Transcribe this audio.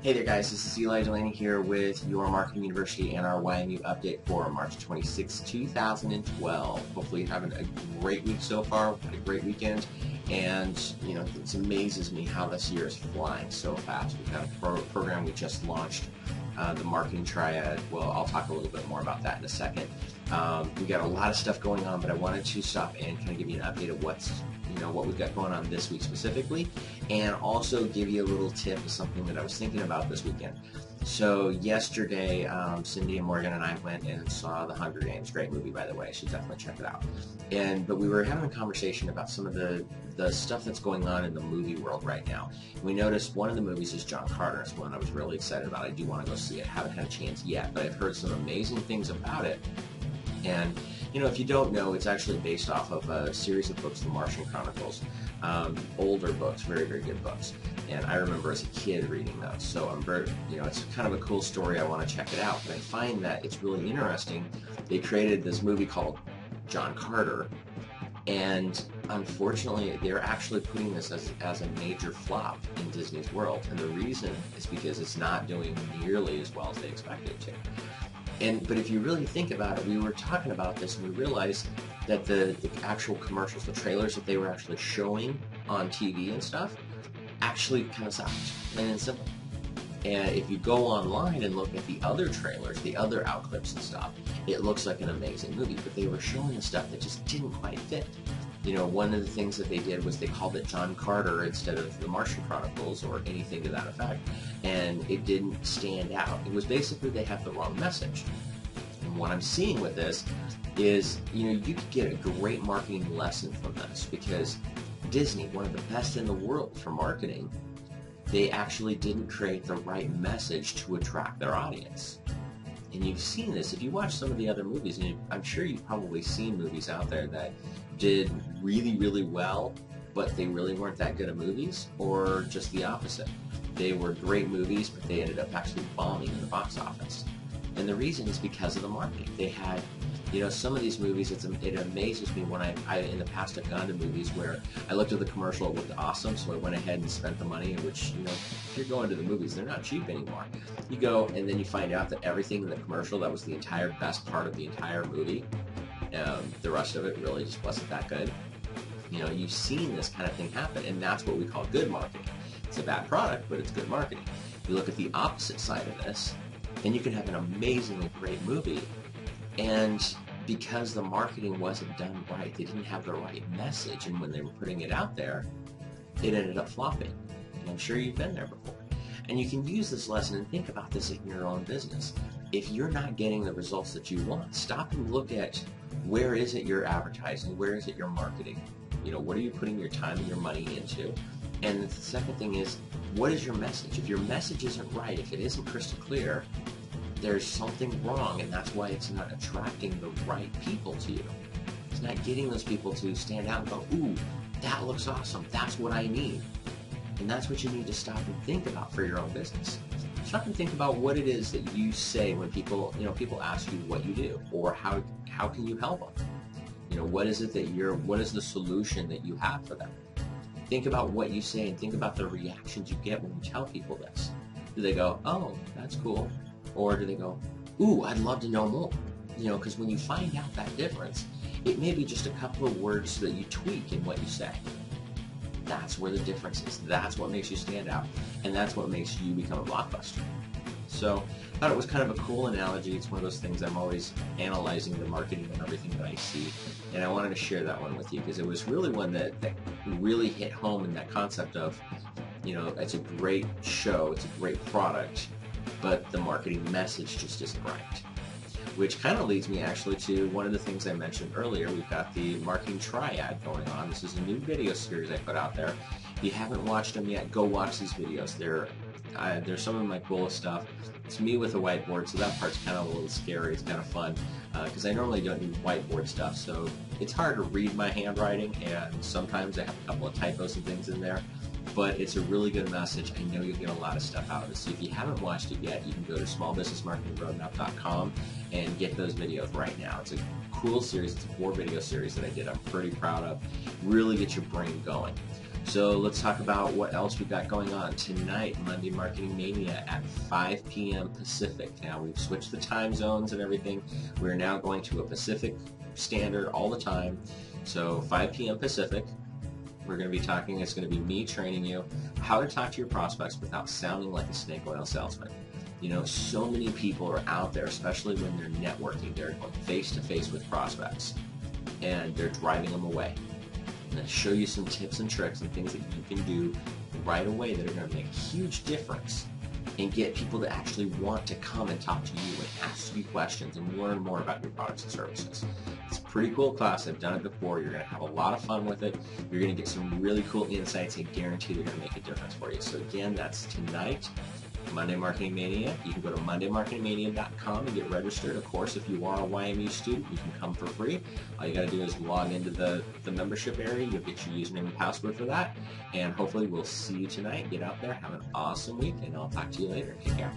Hey there guys, this is Eli Delaney here with your Marketing University and our YMU update for March 26, 2012. Hopefully you're having a great week so far, had a great weekend, and it amazes me how this year is flying so fast. We've got a program we just launched, the Marketing Triad. Well, I'll talk a little bit more about that in a second. We've got a lot of stuff going on, but I wanted to stop and kind of give you an update of what we've got going on this week specifically, and also give you a little tip of something that I was thinking about this weekend. So yesterday, Cindy and Morgan and I went and saw The Hunger Games. Great movie, by the way. You should definitely check it out. But we were having a conversation about some of the stuff that's going on in the movie world right now. We noticed one of the movies is John Carter. It's one I was really excited about. I do want to go see it. Haven't had a chance yet, but I've heard some amazing things about it. And if you don't know, it's actually based off of a series of books, The Martian Chronicles. Older books, very, very good books. And I remember as a kid reading those. So I'm very, it's kind of a cool story. I want to check it out. But I find that it's really interesting. They created this movie called John Carter. And unfortunately, they're actually putting this as a major flop in Disney's world. And the reason is because it's not doing nearly as well as they expected it to. But if you really think about it, we were talking about this and we realized that the actual commercials, the trailers that they were actually showing on TV and stuff, actually kind of sucked, plain and simple. And if you go online and look at the other trailers, the other outclips and stuff, it looks like an amazing movie, but they were showing the stuff that just didn't quite fit. One of the things that they did was they called it John Carter instead of The Martian Chronicles or anything to that effect, and it didn't stand out. It was basically they have the wrong message. And what I'm seeing with this is, you could get a great marketing lesson from this, because Disney, one of the best in the world for marketing, they actually didn't create the right message to attract their audience. And you've seen this if you watch some of the other movies, and I'm sure you've probably seen movies out there that did really, really well, but they really weren't that good at movies, or just the opposite. They were great movies, but they ended up actually bombing in the box office. And the reason is because of the marketing. They had, some of these movies, it amazes me when I in the past have gone to movies where I looked at the commercial, it looked awesome, so I went ahead and spent the money, which, if you're going to the movies, they're not cheap anymore. You go, and then you find out that everything in the commercial, that was the entire best part of the entire movie, the rest of it really just wasn't that good. You've seen this kind of thing happen, and that's what we call good marketing. It's a bad product, but it's good marketing. You look at the opposite side of this, and you can have an amazingly great movie, and because the marketing wasn't done right, they didn't have the right message, and when they were putting it out there, it ended up flopping. And I'm sure you've been there before. And you can use this lesson and think about this in your own business. If you're not getting the results that you want, stop and look at where is it you're advertising, where is it you're marketing, what are you putting your time and your money into? And the second thing is, what is your message? If your message isn't right, if it isn't crystal clear, there's something wrong, and that's why it's not attracting the right people to you. It's not getting those people to stand out and go, ooh, that looks awesome, that's what I need. And that's what you need to stop and think about for your own business. Stop and think about what it is that you say when people ask you what you do, or how can you help them. What is it that what is the solution that you have for them? Think about what you say and think about the reactions you get when you tell people this. Do they go, oh, that's cool? Or do they go, ooh, I'd love to know more? Because when you find out that difference, it may be just a couple of words that you tweak in what you say. That's where the difference is. That's what makes you stand out, and that's what makes you become a blockbuster. So I thought it was kind of a cool analogy. It's one of those things I'm always analyzing the marketing and everything that I see, and I wanted to share that one with you because it was really one that really hit home in that concept of, it's a great show, it's a great product, but the marketing message just isn't right. Which kind of leads me actually to one of the things I mentioned earlier. We've got the Marketing Triad going on. This is a new video series I put out there. If you haven't watched them yet, go watch these videos. They're some of my coolest stuff. It's me with a whiteboard, so that part's kind of a little scary. It's kind of fun because I normally don't do whiteboard stuff, so it's hard to read my handwriting, and sometimes I have a couple of typos and things in there. But it's a really good message. I know you'll get a lot of stuff out of it. So if you haven't watched it yet, you can go to smallbusinessmarketingroadmap.com and get those videos right now. It's a cool series. It's a 4-video series that I did. I'm pretty proud of. Really get your brain going. So let's talk about what else we've got going on tonight. Monday Marketing Mania at 5 p.m. Pacific. Now we've switched the time zones and everything. We're now going to a Pacific standard all the time. So 5 p.m. Pacific. We're going to be talking, it's going to be me training you how to talk to your prospects without sounding like a snake oil salesman. You know, so many people are out there, especially when they're networking. They're going face-to-face with prospects, and they're driving them away. I'm going to show you some tips and tricks and things that you can do right away that are going to make a huge difference and get people to actually want to come and talk to you and ask you questions and learn more about your products and services. It's a pretty cool class. I've done it before. You're going to have a lot of fun with it. You're going to get some really cool insights and guarantee they're going to make a difference for you. So again, that's tonight. Monday Marketing Mania. You can go to mondaymarketingmania.com and get registered. Of course, if you are a YMU student, you can come for free. All you got to do is log into the membership area. You'll get your username and password for that. And hopefully we'll see you tonight. Get out there. Have an awesome week, and I'll talk to you later. Take care.